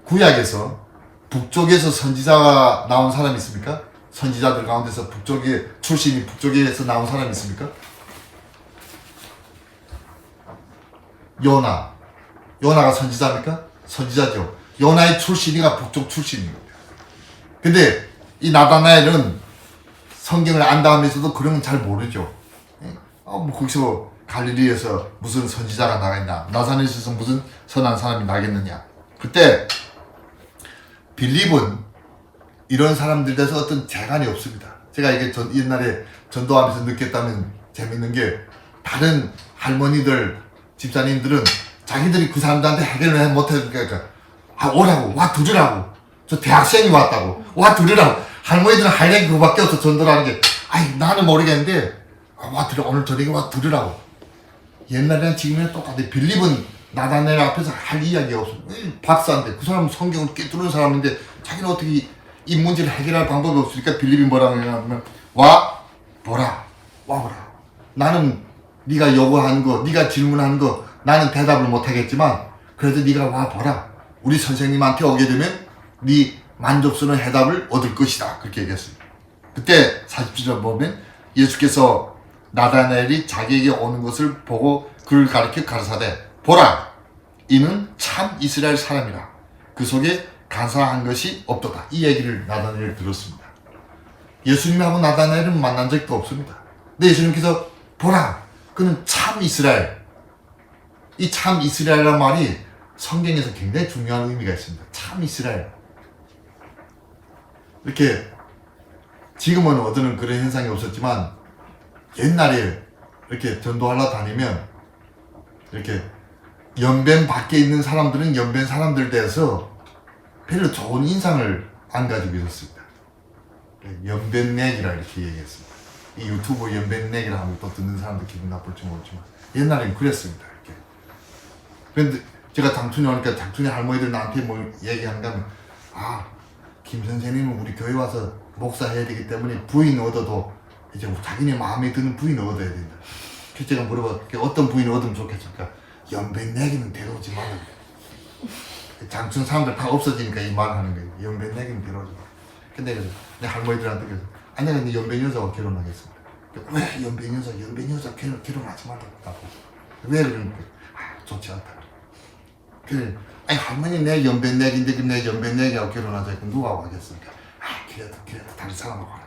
구약에서 북쪽에서 선지자가 나온 사람이 있습니까? 선지자들 가운데서 북쪽에 출신이 북쪽에서 나온 사람이 있습니까? 요나가 선지자입니까? 선지자죠. 요나의 출신이가 북쪽 출신입니다. 근데 이 나다나엘은 성경을 안다 하면서도 그런 건 잘 모르죠. 뭐 거기서 갈릴리에서 무슨 선지자가 나겠냐, 나사렛에서 무슨 선한 사람이 나겠느냐. 그때 빌립은 이런 사람들 대해서 어떤 재간이 없습니다. 제가 이게 옛날에 전도하면서 느꼈다면 재밌는 게, 다른 할머니들, 집사님들은 자기들이 그 사람들한테 해결을 못해주니까 오라고, 와 들으라고, 저 대학생이 왔다고, 와 들으라고. 할머니들은 할 얘기 그거밖에 없어. 전도를 하는 게, 나는 모르겠는데 와 들으, 오늘 저녁에 와 들으라고. 옛날이랑 지금이랑 똑같아. 빌립은 나다나엘 앞에서 할 이야기가 없어. 박사인데, 그 사람은 성경을 깨뚫은 사람인데 자기는 어떻게 이 문제를 해결할 방법이 없으니까 빌립이 뭐라고 하냐면, 와 보라. 나는 네가 요구하는 거, 네가 질문하는 거 나는 대답을 못하겠지만 그래도 네가 와 보라. 우리 선생님한테 오게 되면 네 만족스러운 해답을 얻을 것이다. 그렇게 얘기했습니다. 그때 40절 보면 예수께서 나다나엘이 자기에게 오는 것을 보고 그를 가리켜 가르사대, 보라, 이는 참 이스라엘 사람이라. 그 속에 간사한 것이 없도다. 이 얘기를 나다나엘이 들었습니다. 예수님하고 나다나엘은 만난 적도 없습니다. 근데 예수님께서 보라, 그는 참 이스라엘. 이 참 이스라엘이라는 말이 성경에서 굉장히 중요한 의미가 있습니다. 참 이스라엘. 이렇게 지금은 얻는 그런 현상이 없었지만 옛날에 이렇게 전도하러 다니면 이렇게 연변 밖에 있는 사람들은 연변 사람들 대해서 별로 좋은 인상을 안 가지고 있었습니다. 연변내기라 이렇게 얘기했습니다. 이 유튜브 연변내기라 하면 또 듣는 사람들 기분 나쁠지 모르지만 옛날엔 그랬습니다. 이렇게. 그런데 제가 장춘에 오니까 장춘의 할머니들 나한테 뭐 얘기하는가 하면, 김 선생님은 우리 교회 와서 목사해야 되기 때문에 부인 얻어도 이제 자기네 마음에 드는 부인 얻어야 된다. 그래서 제가 물어봐, 어떤 부인 얻으면 좋겠습니까? 연변내기는 데려오지 말라. 장춘 사람들 다 없어지니까 이 말을 하는 거예요. 연변내기는 데려오지 말라. 근데 그래서 내 할머니들한테 그래서, 내가 네 연변 여자와 결혼하겠습니다. 왜 연변 여자 결혼하지 말라고. 왜 그러니까, 좋지 않다. 그래, 할머니 내 연변내기인데 내 연변내기하고 결혼하자. 그럼 누가 하겠습니까? 그래도 다른 사람하고 하라.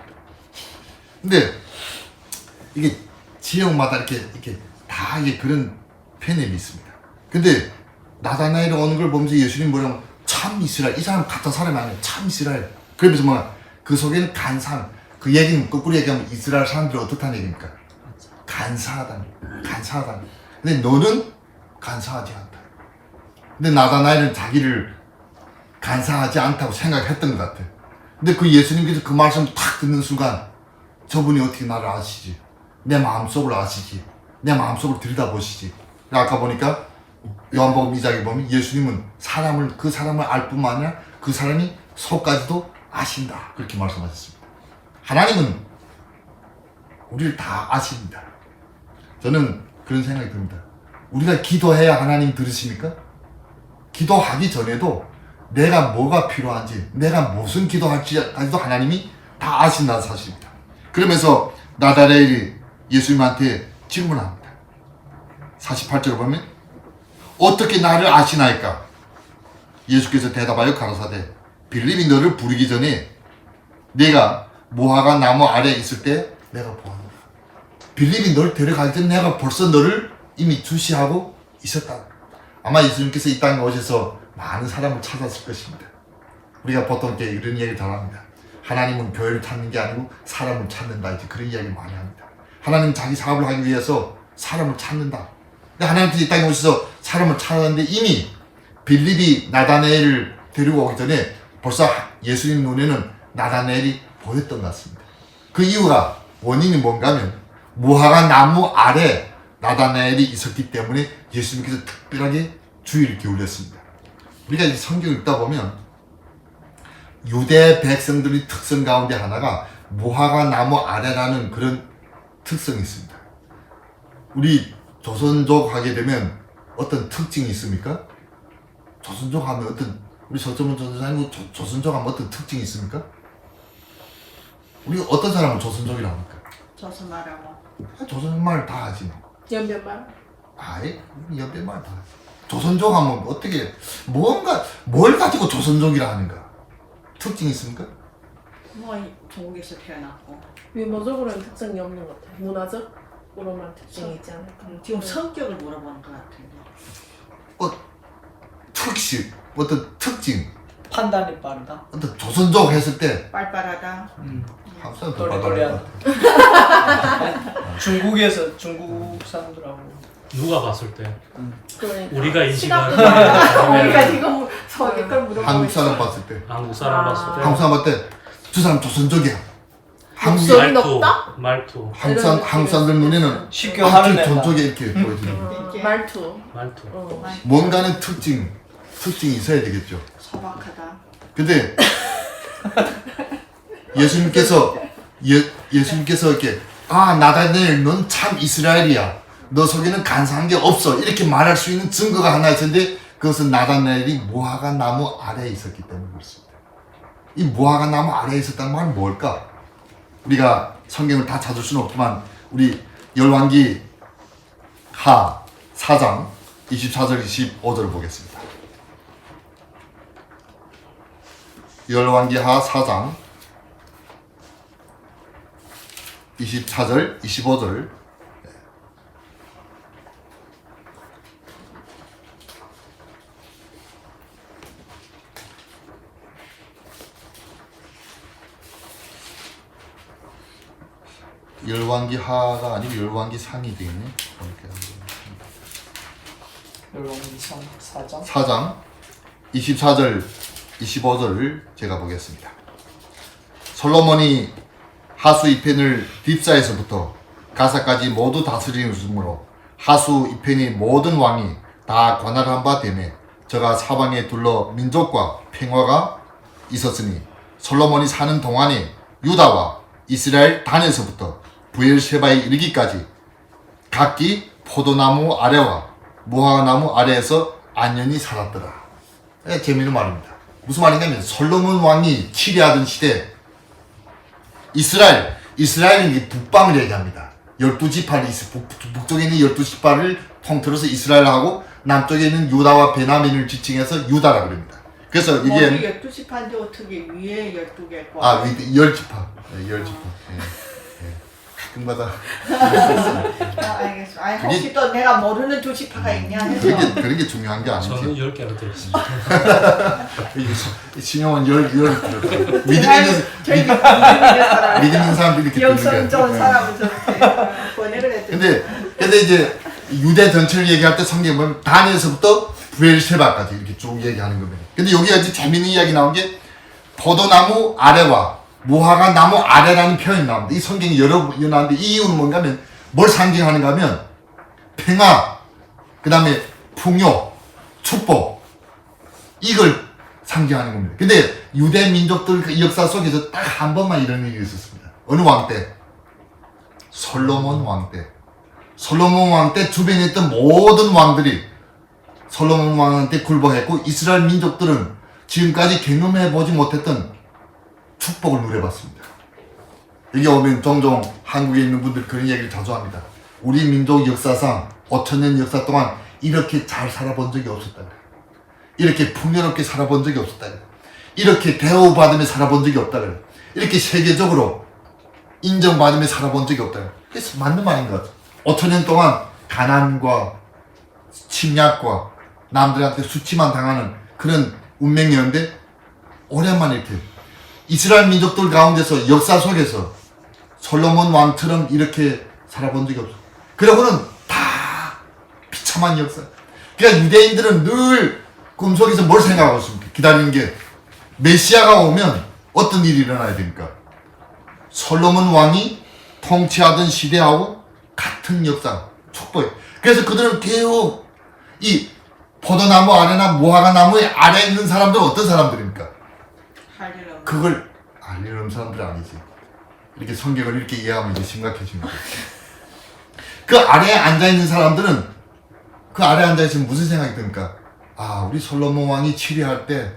근데 이게 지역마다 이렇게 다 이게 그런 편견이 있습니다. 근데 나다나엘이 오는 걸 보면서 예수님 뭐라고, 참 이스라엘. 이 사람 같은 사람이 아니에요. 참 이스라엘. 그러면서 뭐야, 그 속에는 간사한, 그 얘기는 거꾸로 얘기하면 이스라엘 사람들이 어떻다는 얘기입니까? 간사하다. 근데 너는 간사하지 않다. 근데 나다나엘은 자기를 간사하지 않다고 생각했던 것 같아. 근데 그 예수님께서 그 말씀을 탁 듣는 순간, 저분이 어떻게 나를 아시지? 내 마음속을 아시지? 내 마음속을 들여다보시지? 아까 보니까 요한복음 2장에 보면 예수님은 그 사람을 알 뿐만 아니라 그 사람이 속까지도 아신다. 그렇게 말씀하셨습니다. 하나님은 우리를 다 아십니다. 저는 그런 생각이 듭니다. 우리가 기도해야 하나님 들으십니까? 기도하기 전에도 내가 뭐가 필요한지, 내가 무슨 기도할지까지도 하나님이 다 아신다는 사실입니다. 그러면서 나다나엘이 예수님한테 질문합니다. 48절을 보면, 어떻게 나를 아시나이까? 예수께서 대답하여 가라사대, 빌립이 너를 부르기 전에 내가 무화과 나무 아래 있을 때 내가 보았노라. 빌립이 너를 데려갈 때 내가 벌써 너를 이미 주시하고 있었다. 아마 예수님께서 이 땅에 오셔서 많은 사람을 찾았을 것입니다. 우리가 보통 이런 얘기를 잘 합니다. 하나님은 교회를 찾는 게 아니고 사람을 찾는다. 이제 그런 이야기 많이 합니다. 하나님 자기 사업을 하기 위해서 사람을 찾는다. 근데 하나님께서 이 땅에 오셔서 사람을 찾았는데 이미 빌립이 나다나엘을 데리고 오기 전에 벌써 예수님 눈에는 나다나엘이 보였던 것 같습니다. 그 이유가, 원인이 뭔가 하면 무화과 나무 아래 나다나엘이 있었기 때문에 예수님께서 특별하게 주의를 기울였습니다. 우리가 이 성경을 읽다 보면 유대 백성들의 특성 가운데 하나가 무화과 나무 아래라는 그런 특성이 있습니다. 우리 조선족 하게 되면 어떤 특징이 있습니까? 조선족 하면 어떤 우리 서점은 전도사님 조선족 하면 어떤 특징이 있습니까? 우리 어떤 사람은 조선족이라고 합니까? 조선말하고 조선말 다 하지 뭐. 연변말. 아이 연변말 다 하지. 조선족 하면 어떻게 뭔가 뭘 가지고 조선족이라 하는가? 특징이 있습니까? 뭐 중국에서 태어났고 유머적으로는 특징이 없는 것 같아요. 문화적으로만 특징이 있지 않을까. 지금 성격을 물어보는 것 같은데 특식, 어떤 특징, 판단이 빠르다. 어떤 조선족 했을 때 빨빨하다. 한국 사람 더 또래또래한. 빨라요. 중국에서 중국 사람들하고 누가 봤을 때 그러니까. 우리가 인식하는 우리가 지금 서역을 물어보고 한국 사람 있어. 봤을 때, 한국 사람 봤을 때 한국 사람 봤을 때 저 사람 조선족이야. 한국 목소리 말투, 높다? 말투, 한국 사람들 눈에는 쉽게 화를 낸다. 전족이 이렇게 보여지는. 이렇게 말투. 말투. 뭔가는 특징이 있어야 되겠죠. 소박하다. 근데 예수님께서 이렇게 나다니엘 넌 참 이스라엘이야. 너 속에는 간사한 게 없어. 이렇게 말할 수 있는 증거가 하나 있었는데 그것은 나다니엘이 무화과 나무 아래에 있었기 때문에 그렇습니다. 이 무화과 나무 아래에 있었다는 말은 뭘까? 우리가 성경을 다 찾을 수는 없지만 우리 열왕기 하 4장 24절 25절을 보겠습니다. 열왕기 하 4장 24절 25절 열왕기 하가 아니고 열왕기 상이 되겠네. 열왕기 4장 4장 24절 25절을 제가 보겠습니다. 솔로몬이 하수 2편을 딥사에서부터 가사까지 모두 다스리므로 하수 2편이 모든 왕이 다 관할한 바 되매 저가 사방에 둘러 민족과 평화가 있었으니 솔로몬이 사는 동안에 유다와 이스라엘 단에서부터 부엘셰바에 이르기까지 각기 포도나무 아래와 무화과나무 아래에서 안연히 살았더라. 재미있는 말입니다. 무슨 말이냐면 솔로몬 왕이 치리하던 시대 이스라엘은 북방을 얘기합니다. 12지파를 북쪽에 있는 12지파를 통틀어서 이스라엘하고 남쪽에 있는 유다와 베냐민을 지칭해서 유다라 그럽니다. 그래서 이게 12시판인데 어떻게 위에 12개고 위에 10지파. 네, 10지파. 가끔마다 알겠어. 아니 혹시 또 내가 모르는 2지파가 있냐 해서 그런 게 중요한 게 저는 아니지. 10개로 들었습니다. 신용은 10 들었다. 믿음 있는 저희 사람 믿음 있는 사람들이 이렇게 영성 듣는 좋은 거야. 사람은 저렇게 번역을 했더니 근데 이제 유대 전체를 얘기할 때 성경에 보면 단에서부터 부엘셰바까지 이렇게 쭉 얘기하는 겁니다. 근데 여기 아주 재밌는 이야기 나온 게 포도나무 아래와 무화과 나무 아래라는 표현이 나옵니다. 이 성경이 여러 번 나오는데 이 이유는 뭔가 하면 뭘 상징하는가 하면 평화, 그 다음에 풍요, 축복 이걸 상징하는 겁니다. 근데 유대 민족들 그 역사 속에서 딱 한 번만 이런 일이 있었습니다. 어느 왕 때? 솔로몬 왕 때. 솔로몬 왕 때 주변에 있던 모든 왕들이 솔로몬 왕한테 굴복했고 이스라엘 민족들은 지금까지 경험해보지 못했던 축복을 누려봤습니다. 여기 오면 종종 한국에 있는 분들 그런 얘기를 자주 합니다. 우리 민족 역사상 5,000년 역사 동안 이렇게 잘 살아본 적이 없었다. 이렇게 풍요롭게 살아본 적이 없었다. 이렇게 대우받으며 살아본 적이 없다. 이렇게 세계적으로 인정받으며 살아본 적이 없다. 그래서 맞는 말인 것 같아요. 5,000년 동안 가난과 침략과 남들한테 수치만 당하는 그런 운명이었는데 오랜만에 이렇게 이스라엘 민족들 가운데서 역사 속에서 솔로몬 왕처럼 이렇게 살아본 적이 없어. 그러고는 다 비참한 역사. 그러니까 유대인들은 늘 꿈속에서 뭘 생각하고 있습니까? 기다리는 게 메시아가 오면 어떤 일이 일어나야 됩니까? 솔로몬 왕이 통치하던 시대하고 같은 역사, 축복이. 그래서 그들은 계속 이 포도나무 아래나 무화과 나무의 아래에 있는 사람들은 어떤 사람들입니까? 그걸 알리는 사람들이 아니지. 이렇게 성경을 이렇게 이해하면 이제 심각해집니다. 그 아래에 앉아있는 사람들은 그 아래에 앉아있으면 무슨 생각이 듭니까? 우리 솔로몬 왕이 치리할 때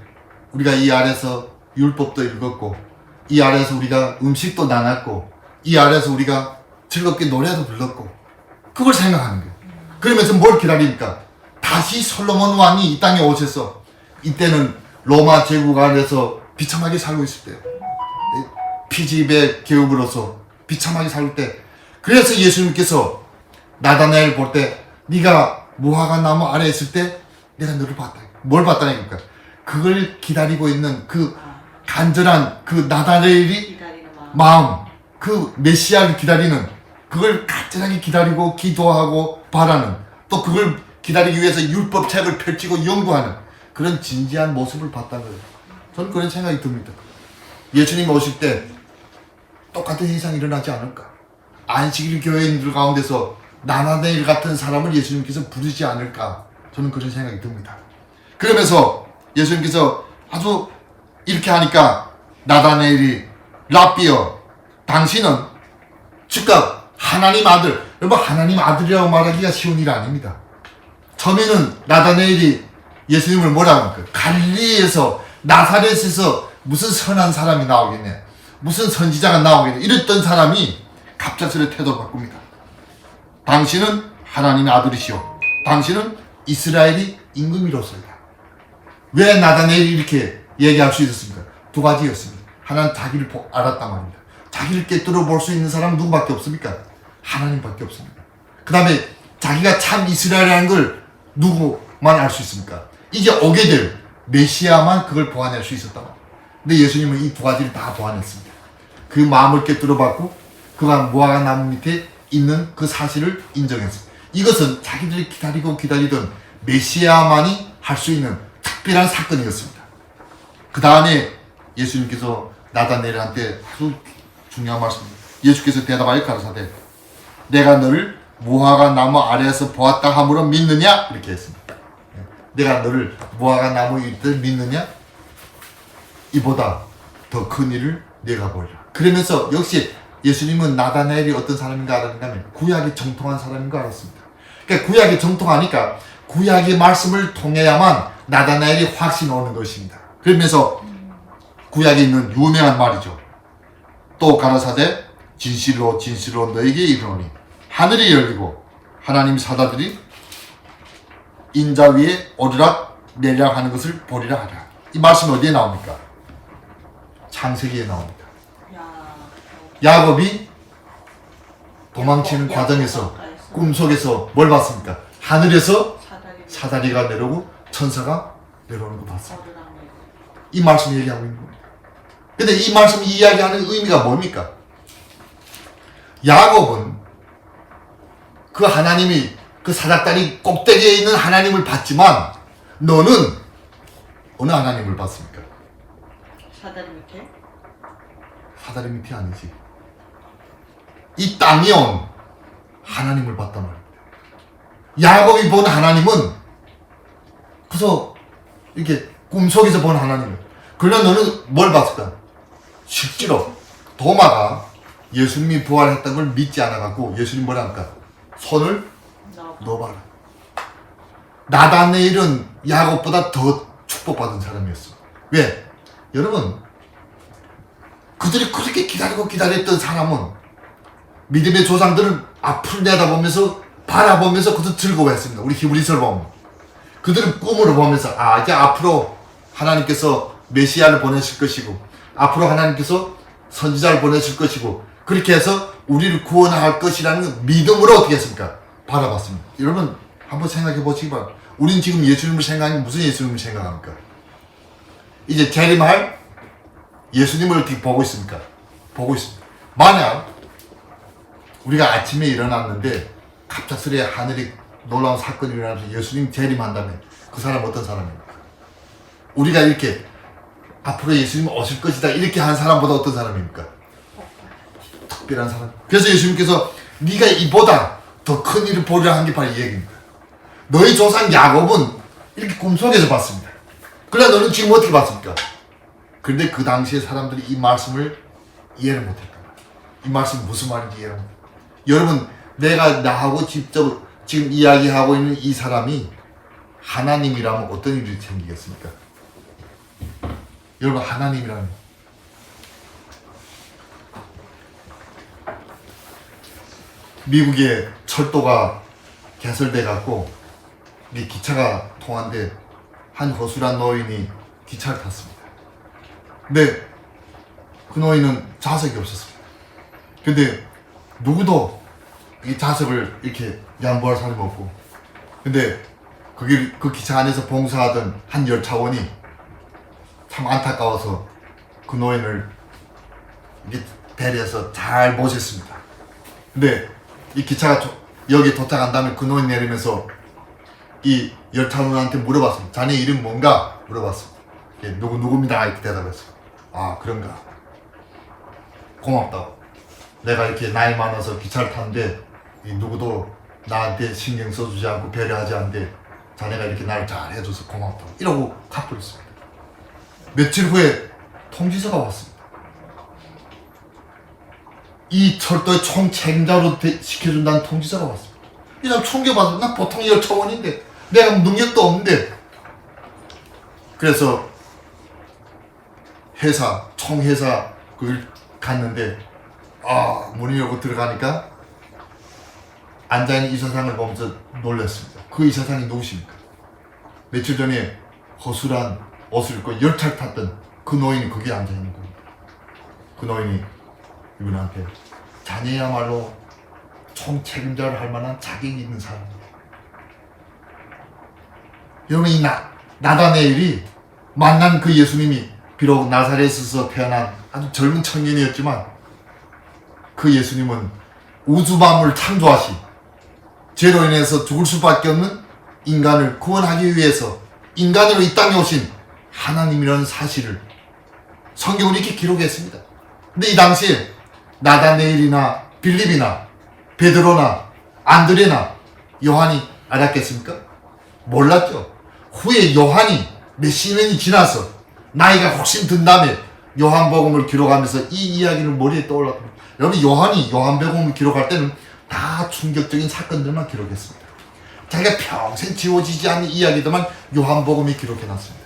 우리가 이 아래서 율법도 읽었고 이 아래서 우리가 음식도 나눴고 이 아래서 우리가 즐겁게 노래도 불렀고 그걸 생각하는 거예요. 그러면서 뭘 기다립니까? 다시 솔로몬 왕이 이 땅에 오셔서 이때는 로마 제국 안에서 비참하게 살고 있을 때요. 피지배 계급으로서 비참하게 살 때 그래서 예수님께서 나다나엘 볼 때 네가 무화과 나무 아래에 있을 때 내가 너를 봤다. 뭘 봤다니까? 그걸 기다리고 있는 그 간절한 그 나다나엘이 기다리는 마음, 그 메시아를 기다리는 그걸 간절하게 기다리고 기도하고 바라는 또 그걸 기다리기 위해서 율법책을 펼치고 연구하는 그런 진지한 모습을 봤다는 거예요. 저는 그런 생각이 듭니다. 예수님 오실 때 똑같은 현상이 일어나지 않을까? 안식일 교회인들 가운데서 나다나엘 같은 사람을 예수님께서 부르지 않을까? 저는 그런 생각이 듭니다. 그러면서 예수님께서 아주 이렇게 하니까 나다나엘이 라비어 당신은 즉각 하나님 아들, 여러분 하나님 아들이라고 말하기가 쉬운 일 아닙니다. 처음에는 나다나엘이 예수님을 뭐라고 합니까? 갈릴리에서 나사렛에서 무슨 선한 사람이 나오겠냐, 무슨 선지자가 나오겠냐 이랬던 사람이 갑작스레 태도를 바꿉니다. 당신은 하나님의 아들이시오. 당신은 이스라엘이 임금이로소이다. 왜 나다나엘이 이렇게 얘기할 수 있었습니까? 두 가지였습니다. 하나는 자기를 알았단 말입니다. 자기를 깨뜨려 볼 수 있는 사람은 누구밖에 없습니까? 하나님밖에 없습니다. 그 다음에 자기가 참 이스라엘이라는 걸 누구만 알 수 있습니까? 이제 오게 될 메시아만 그걸 보완할 수 있었다. 근데 예수님은 이 두 가지를 다 보완했습니다. 그 마음을 깨뜨려 받고 그가 무화과 나무 밑에 있는 그 사실을 인정했습니다. 이것은 자기들이 기다리고 기다리던 메시아만이 할 수 있는 특별한 사건이었습니다. 그 다음에 예수님께서 나다나엘한테 아주 중요한 말씀입니다. 예수께서 대답하여 가라사대 내가 너를 무화과 나무 아래에서 보았다 함으로 믿느냐? 이렇게 했습니다. 내가 너를 무화과 나무 위에 믿느냐? 이보다 더 큰 일을 내가 보리라. 그러면서 역시 예수님은 나다나엘이 어떤 사람인가 알았냐면 구약이 정통한 사람인 거 알았습니다. 그러니까 구약이 정통하니까 구약의 말씀을 통해야만 나다나엘이 확신 오는 것입니다. 그러면서 구약에 있는 유명한 말이죠. 또 가라사대 진실로 진실로 너에게 이르노니 하늘이 열리고 하나님 사자들이 인자 위에 오르락 내리락 하는 것을 보리라 하라. 이 말씀이 어디에 나옵니까? 창세기에 나옵니다. 야곱이 도망치는 과정에서 꿈속에서 뭘 봤습니까? 하늘에서 사다리가 내려오고 천사가 내려오는 거 봤습니다. 이 말씀 얘기하고 있는 겁니다. 근데 이 말씀 이야기하는 의미가 뭡니까? 야곱은 그 하나님이 그 사닥다리 꼭대기에 있는 하나님을 봤지만 너는 어느 하나님을 봤습니까? 사다리 밑에? 사다리 밑이 아니지. 이 땅에 온 하나님을 봤단 말입니다. 야곱이 본 하나님은 그래서 이렇게 꿈속에서 본 하나님을. 그러나 너는 뭘 봤을까? 실제로 도마가 예수님이 부활했다는 걸 믿지 않아갖고 예수님 뭐라 할까? 손을 넣어봐라. 나다나엘은 야곱보다 더 축복받은 사람이었어. 왜? 여러분 그들이 그렇게 기다리고 기다렸던 사람은 믿음의 조상들은 앞을 내다보면서 바라보면서 그들 즐거워했습니다. 우리 히브리서를 보면 그들은 꿈으로 보면서 이제 앞으로 하나님께서 메시아를 보내실 것이고 앞으로 하나님께서 선지자를 보내실 것이고 그렇게 해서 우리를 구원할 것이라는 믿음으로 어떻게 했습니까? 바라봤습니다. 여러분 한번 생각해 보시기 바랍니다. 우린 지금 예수님을 생각하면 무슨 예수님을 생각합니까? 이제 재림할 예수님을 어떻게 보고 있습니까? 보고 있습니다. 만약 우리가 아침에 일어났는데 갑작스레 하늘에 놀라운 사건이 일어나서 예수님 재림한다면 그 사람 어떤 사람입니까? 우리가 이렇게 앞으로 예수님 오실 것이다 이렇게 한 사람보다 어떤 사람입니까? 특별한 사람. 그래서 예수님께서 네가 이보다 더 큰 일을 보리라 한 게 바로 이 얘기입니다. 너희 조상 야곱은 이렇게 꿈속에서 봤습니다. 그러나 너는 지금 어떻게 봤습니까? 그런데 그 당시에 사람들이 이 말씀을 이해를 못했단 말이에요. 이 말씀이 무슨 말인지 이해를 못해요. 여러분 내가 나하고 직접 지금 이야기하고 있는 이 사람이 하나님이라면 어떤 일이 생기겠습니까? 여러분 하나님이라는 미국의 철도가 개설돼 갖고 이 기차가 통한데 한 허술한 노인이 기차를 탔습니다. 근데 그 노인은 좌석이 없었습니다. 근데 누구도 이 좌석을 이렇게 양보할 사람이 없고, 근데 그 기차 안에서 봉사하던 한 열차원이 참 안타까워서 그 노인을 이렇게 배려해서 잘 모셨습니다. 근데 이 기차가 여기 도착한 다음에 그 노인 내리면서 이 열차원한테 물어봤습니다. 자네 이름 뭔가? 물어봤습니다. 예, 누구입니다. 이렇게 대답했어요. 아, 그런가. 고맙다고. 내가 이렇게 나이 많아서 기차를 탔는데 누구도 나한테 신경 써주지 않고 배려하지 않는데 자네가 이렇게 나를 잘 해줘서 고맙다고. 이러고 갚버렸습니다. 며칠 후에 통지서가 왔습니다. 이 철도의 총책임자로 시켜준다는 통지서가 왔습니다. 이 사람 충격받았어. 난 보통 열차원인데 내가 능력도 없는데. 그래서 총회사 그걸 갔는데 문을 열고 들어가니까 앉아있는 이사장을 보면서 놀랐습니다. 그 이사장이 누구십니까? 며칠 전에 허술한 옷을 입고 열차를 탔던 그 노인이 거기에 앉아있는 겁니다. 그 노인이 이분한테 자네야말로 총책임자를 할 만한 자격이 있는 사람입니다. 여러분 이 나다네일이 만난 그 예수님이 비록 나사렛에서 태어난 아주 젊은 청년이었지만 그 예수님은 우주만물을 창조하시 죄로 인해서 죽을 수밖에 없는 인간을 구원하기 위해서 인간으로 이 땅에 오신 하나님이라는 사실을 성경은 이렇게 기록했습니다. 근데 이 당시에 나다네일이나 빌립이나 베드로나 안드레나 요한이 알았겠습니까? 몰랐죠. 후에 요한이 몇십 년이 지나서 나이가 훨씬 든 다음에 요한복음을 기록하면서 이 이야기를 머리에 떠올랐습니다. 여러분 요한이 요한복음을 기록할 때는 다 충격적인 사건들만 기록했습니다. 자기가 평생 지워지지 않는 이야기들만 요한복음이 기록해놨습니다.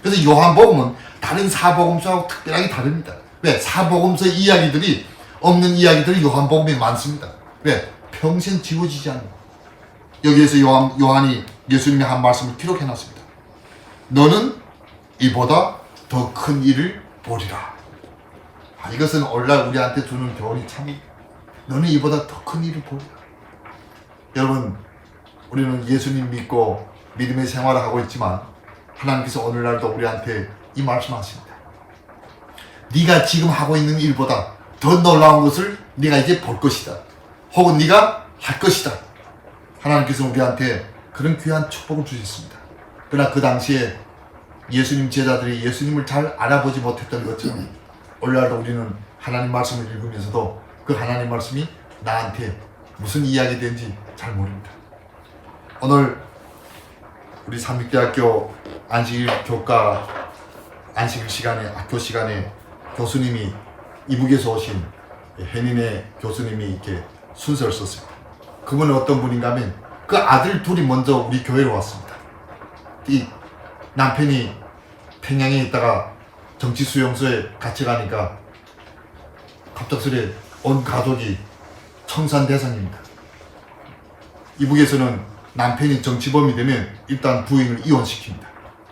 그래서 요한복음은 다른 사복음서하고 특별하게 다릅니다. 왜? 사복음서 이야기들이 없는 이야기들이 요한복음에 많습니다. 왜? 평생 지워지지 않는. 여기에서 요한이 예수님이 한 말씀을 기록해놨습니다. 너는 이보다 더 큰 일을 보리라. 이것은 오늘날 우리한테 주는 교훈이 참, 너는 이보다 더 큰 일을 보리라. 여러분, 우리는 예수님 믿고 믿음의 생활을 하고 있지만 하나님께서 오늘날도 우리한테 이 말씀하십니다. 네가 지금 하고 있는 일보다 더 놀라운 것을 네가 이제 볼 것이다. 혹은 네가 할 것이다. 하나님께서 우리한테 그런 귀한 축복을 주셨습니다. 그러나 그 당시에 예수님 제자들이 예수님을 잘 알아보지 못했던 것처럼 오늘날도 우리는 하나님 말씀을 읽으면서도 그 하나님 말씀이 나한테 무슨 이야기 되는지 잘 모릅니다. 오늘 우리 삼육대학교 안식일 교과 안식일 시간에 학교 시간에 교수님이 이북에서 오신 hen인의 교수님이 이렇게 순서를 썼습니다. 그분은 어떤 분인가 하면 그 아들 둘이 먼저 우리 교회로 왔습니다. 이 남편이 평양에 있다가 정치수용소에 같이 가니까 갑작스레 온 가족이 청산 대상입니다. 이북에서는 남편이 정치범이 되면 일단 부인을 이혼시킵니다.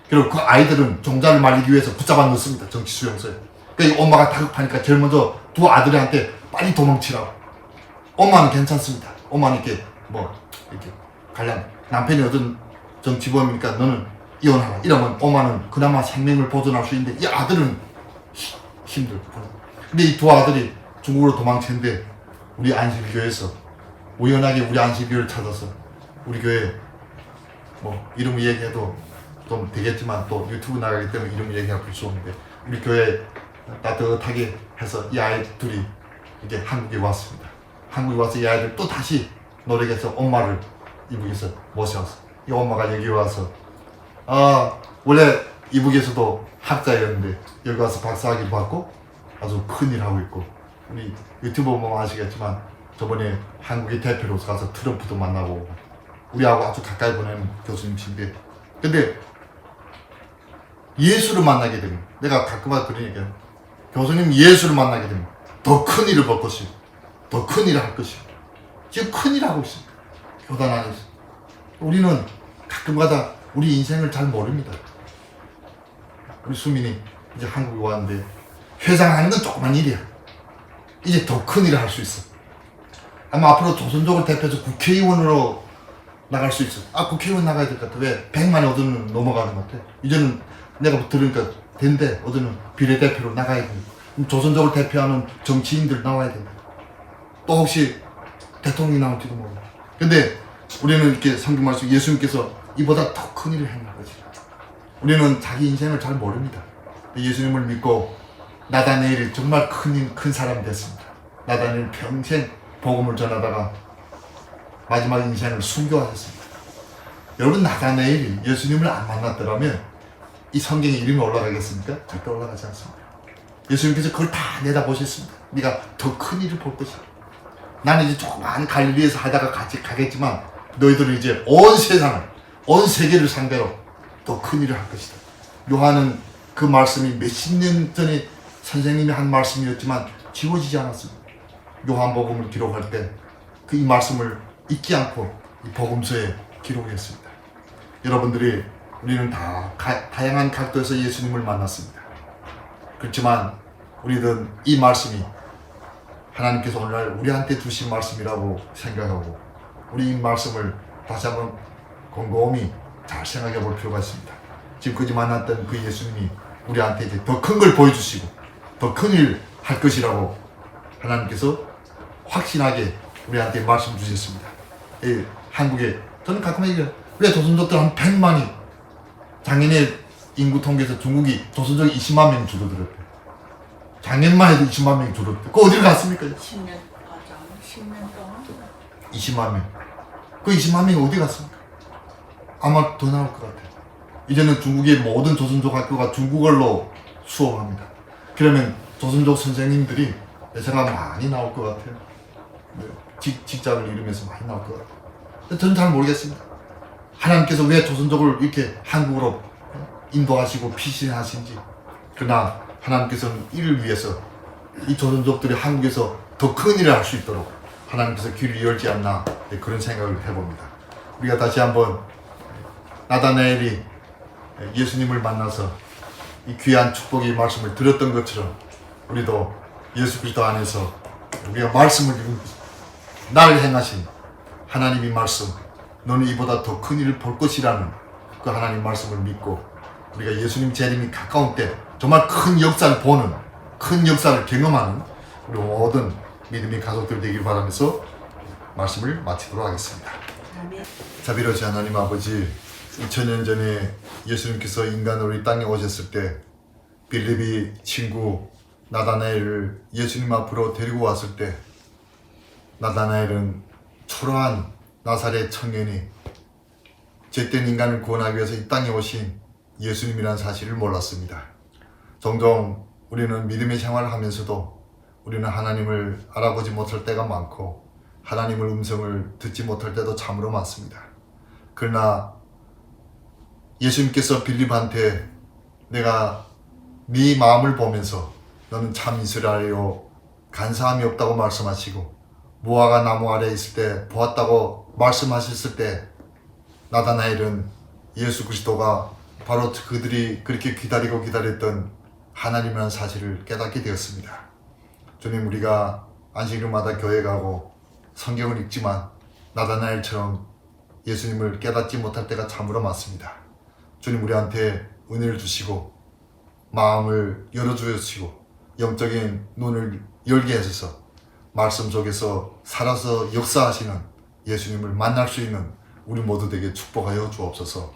그리고 그 아이들은 종자를 말리기 위해서 붙잡아 넣습니다. 정치수용소에. 그러니까 엄마가 다급하니까 제일 먼저 두 아들한테 빨리 도망치라고. 엄마는 괜찮습니다. 엄마는 이렇게 이렇게 남편이 어떤 정치범이니까 너는 이혼하라. 이러면 엄마는 그나마 생명을 보존할 수 있는데 이 아들은 힘들고. 근데 이 두 아들이 중국으로 도망치는데 우리 안식교회에서 우연하게 우리 안식교회를 찾아서 우리 교회 이름 얘기해도 좀 되겠지만 또 유튜브 나가기 때문에 이름 얘기할 수 없는데 우리 교회 따뜻하게 해서 이 아이 둘이 이제 한국에 왔습니다. 한국에 와서 이 아이들 또 다시 노력해서 엄마를 이북에서 모셔서 이 엄마가 여기 와서 원래 이북에서도 학자였는데 여기 와서 박사학위를 받고 아주 큰일 하고 있고 우리 유튜브 보면 아시겠지만 저번에 한국의 대표로서 가서 트럼프도 만나고 우리하고 아주 가까이 보내는 교수님이신데 근데 예수를 만나게 되면, 내가 가끔마다 그런 얘기해요. 교수님 예수를 만나게 되면 더 큰 일을 볼 것이고 더 큰 일을 할 것이고, 지금 큰 일을 하고 있습니다. 교단 안에서. 우리는 가끔가다 우리 인생을 잘 모릅니다. 우리 수민이 이제 한국에 왔는데 회장하는 건 조그만 일이야. 이제 더 큰 일을 할 수 있어. 아마 앞으로 조선족을 대표해서 국회의원으로 나갈 수 있어. 아, 국회의원 나가야 될 것 같아. 왜? 100만이 얻으면 넘어가는 것 같아. 이제는 내가 들으니까 된대. 얻으면 비례대표로 나가야 된다. 그럼 조선족을 대표하는 정치인들 나와야 된다. 또 혹시 대통령이 나올지도 모르고. 근데 우리는 이렇게 성경 말씀, 예수님께서 이보다 더 큰 일을 행할 거지. 우리는 자기 인생을 잘 모릅니다. 예수님을 믿고 나다네엘이 정말 큰 사람이 됐습니다. 나다네엘 평생 복음을 전하다가 마지막 인생을 순교하셨습니다. 여러분, 나다네엘이 예수님을 안 만났더라면 이 성경에 이름이 올라가겠습니까? 절대 올라가지 않습니다. 예수님께서 그걸 다 내다보셨습니다. 네가 더 큰 일을 볼 것이다. 나는 이제 조그만 갈릴리에서 하다가 같이 가겠지만 너희들은 이제 온 세상을, 온 세계를 상대로 더 큰 일을 할 것이다. 요한은 그 말씀이 몇십 년 전에 선생님이 한 말씀이었지만 지워지지 않았습니다. 요한복음을 기록할 때 그 이 말씀을 잊지 않고 이 복음서에 기록했습니다. 여러분들이, 우리는 다 다양한 각도에서 예수님을 만났습니다. 그렇지만 우리는 이 말씀이 하나님께서 오늘날 우리한테 주신 말씀이라고 생각하고 우리 이 말씀을 다시 한번 곰곰이 잘 생각해 볼 필요가 있습니다. 지금까지 만났던 그 예수님이 우리한테 이제 더 큰 걸 보여주시고 더 큰 일 할 것이라고 하나님께서 확신하게 우리한테 말씀 주셨습니다. 한국에, 저는 가끔 얘기해요. 왜 조선족들 한 100만이, 작년에 인구 통계에서 중국이 조선족이 20만 명이 줄어들었대. 작년만 해도 20만 명이 줄었대. 그거 어디로 갔습니까? 10년 맞아. 10년 동안 20만 명. 그 20만 명이 어디 갔습니까? 아마 더 나올 것 같아요. 이제는 중국의 모든 조선족 학교가 중국어로 수업합니다. 그러면 조선족 선생님들이 내 생각 많이 나올 것 같아요. 직장을 이루면서 많이 나올 것 같아요. 근데 저는 잘 모르겠습니다. 하나님께서 왜 조선족을 이렇게 한국으로 인도하시고 피신하신지. 그러나 하나님께서는 이를 위해서 이 조선족들이 한국에서 더 큰 일을 할 수 있도록 하나님께서 길을 열지 않나, 그런 생각을 해봅니다. 우리가 다시 한번 나다나엘이 예수님을 만나서 이 귀한 축복의 말씀을 들었던 것처럼 우리도 예수 그리스도 안에서 우리가 말씀을 읽은 나를 행하신 하나님의 말씀, 너는 이보다 더 큰 일을 볼 것이라는 그 하나님 말씀을 믿고 우리가 예수님 재림이 가까운 때 정말 큰 역사를 보는, 큰 역사를 경험하는 우리 모든 믿음의 가족들 되길 바라면서 말씀을 마치도록 하겠습니다. 자비로우신 하나님 아버지, 2000년 전에 예수님께서 인간으로 이 땅에 오셨을 때 빌립이 친구 나다나엘을 예수님 앞으로 데리고 왔을 때 나다나엘은 초라한 나사렛 청년이 죄된 인간을 구원하기 위해서 이 땅에 오신 예수님이라는 사실을 몰랐습니다. 종종 우리는 믿음의 생활을 하면서도 우리는 하나님을 알아보지 못할 때가 많고 하나님의 음성을 듣지 못할 때도 참으로 많습니다. 그러나 예수님께서 빌립한테 내가 네 마음을 보면서 너는 참 이스라엘이요 간사함이 없다고 말씀하시고 무화과 나무 아래에 있을 때 보았다고 말씀하셨을 때 나다나엘은 예수 그리스도가 바로 그들이 그렇게 기다리고 기다렸던 하나님이라는 사실을 깨닫게 되었습니다. 주님, 우리가 안식일마다 교회 가고 성경을 읽지만 나다나엘처럼 예수님을 깨닫지 못할 때가 참으로 많습니다. 주님, 우리한테 은혜를 주시고 마음을 열어주시고 영적인 눈을 열게 하셔서 말씀 속에서 살아서 역사하시는 예수님을 만날 수 있는 우리 모두에게 축복하여 주옵소서.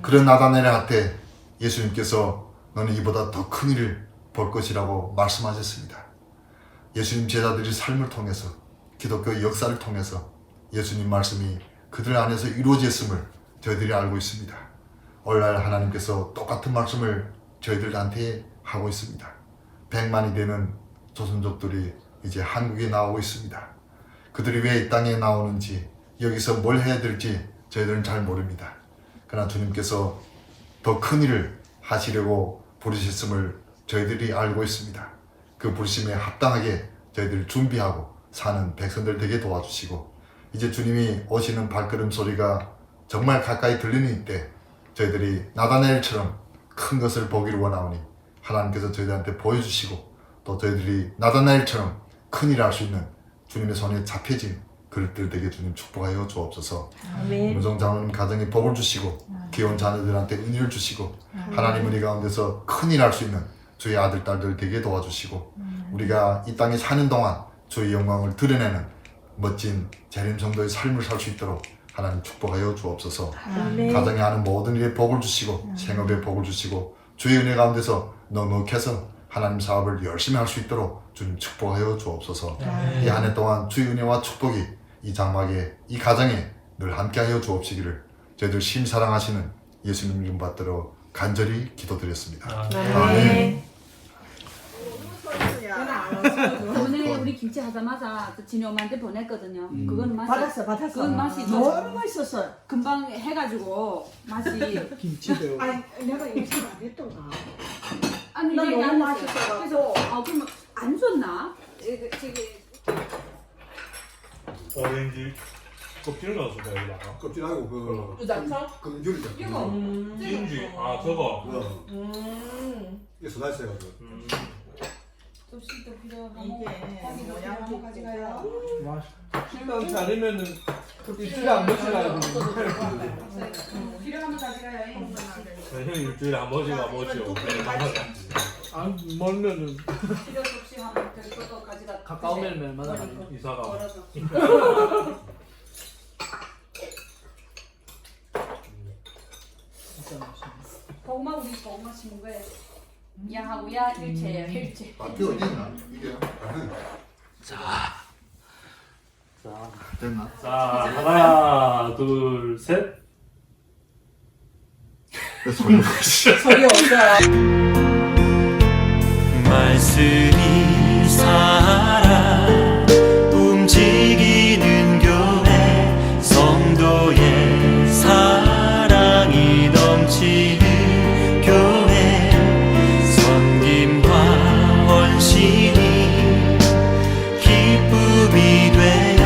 그런 나다나엘한테 예수님께서 너는 이보다 더 큰 일을 볼 것이라고 말씀하셨습니다. 예수님 제자들의 삶을 통해서 기독교의 역사를 통해서 예수님 말씀이 그들 안에서 이루어졌음을 저희들이 알고 있습니다. 오늘날 하나님께서 똑같은 말씀을 저희들한테 하고 있습니다. 100만이 되는 조선족들이 이제 한국에 나오고 있습니다. 그들이 왜 이 땅에 나오는지 여기서 뭘 해야 될지 저희들은 잘 모릅니다. 그러나 주님께서 더 큰 일을 하시려고 부르셨음을 저희들이 알고 있습니다. 그 부르심에 합당하게 저희들을 준비하고 사는 백성들 되게 도와주시고 이제 주님이 오시는 발걸음 소리가 정말 가까이 들리는 이때 저희들이 나다나엘처럼 큰 것을 보기를 원하오니 하나님께서 저희들한테 보여주시고 또 저희들이 나다나엘처럼 큰일을 할 수 있는 주님의 손에 잡혀진 그릇들 되게 주님 축복하여 주옵소서. 무정 장로님 가정에 복을 주시고 귀여운 자녀들한테 은혜를 주시고 하나님 은혜 가운데서 큰일 할 수 있는 주의 아들 딸들 되게 도와주시고 우리가 이 땅에 사는 동안 주의 영광을 드러내는 멋진 재림 성도의 삶을 살 수 있도록 하나님 축복하여 주옵소서. 가정에 하는 모든 일에 복을 주시고 생업에 복을 주시고 주의 은혜 가운데서 넉넉해서 하나님 사업을 열심히 할 수 있도록 주님 축복하여 주옵소서. 이 한 해 동안 주의 은혜와 축복이 이 장막에 이 가정에 늘 함께하여 주옵시기를 저희들 심히 사랑하시는 예수님 이름 받들어 간절히 기도드렸습니다. 아멘. 오늘 우리 김치 하자마자 진이 엄마한테 보냈거든요. 그건 맛이 받았어. 그건 맛이 너무 맛있었어요. 금방 해가지고 맛이 김치도. 아니 내가 예술 안 했던가. 아니 나 이게 너무 나는 맛있어가지고. 그래서 그럼 안 줬나? 저기 오렌지 껍질 넣어줄까 여기다가? 껍질하고 그 유자청? 금귤이죠. 이거. 찐지. 아 저거. 이게 슬라이스 해가지고. 접시도 필요하고 이게 모양 가져가요. 신랑 차리면은 일주일에 한 번씩 가야 되는데. 필요하면 가져가요. 형 일주일에 한 번씩 한 번씩 오고. 안 멀면은 필요 접시 하면 그것도 가져가. 가까우면 얼마나 이사가. 걸어서. 진짜 맛있네. 고구마 우리 고구마 심은 거예요. 야하고 야 일체예요. 일체. 앞에 어디 있나? 이게 자, 됐나? 자 하나, 둘, 셋. 소리 소리 없어요. 말씀이 살아 움직이는 교회 성도의 사랑이 넘치는 교회 섬김과 헌신이 기쁨이 되어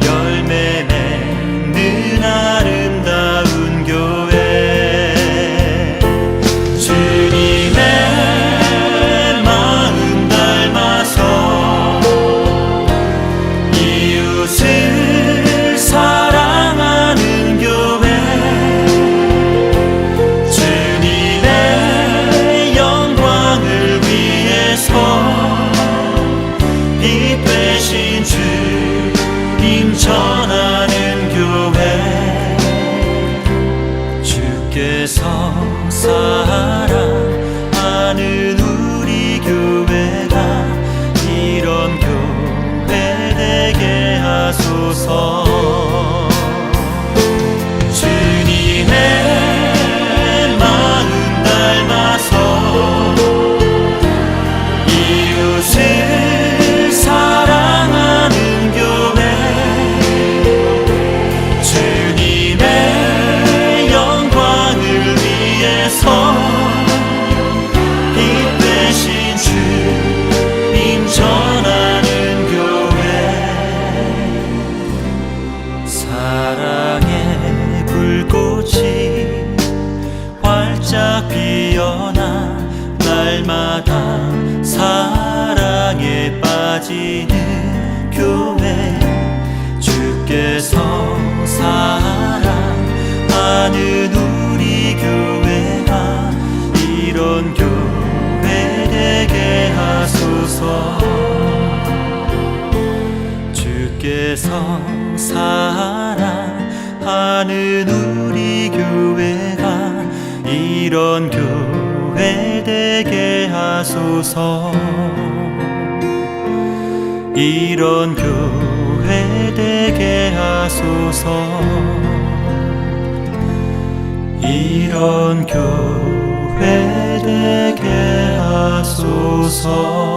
열매 맺는 아름다운 교회 주님의 마음 닮아서 이웃을 사랑하는 교회 주님의 영광을 위해서 빛 되신 주님 전하는 교회 주께서 사랑하는 우리 교회가 이런 교회 되게 하소서. 주님의 마음 닮아서 이웃을 사랑하는 교회 주님의 영광을 위해서 빛 되신 주님 전하는 교회 사랑의 불꽃이 활짝 피어나 날마다 사랑에 빠지는 교회 주께서 사랑하는 우리 교회가 이런 교회 되게 하소서. 주께서 사랑하는 우리 교회가 이런 교회 되게 하소서. 이런 교회 되게 하소서. 이런 교회 되게 하소서.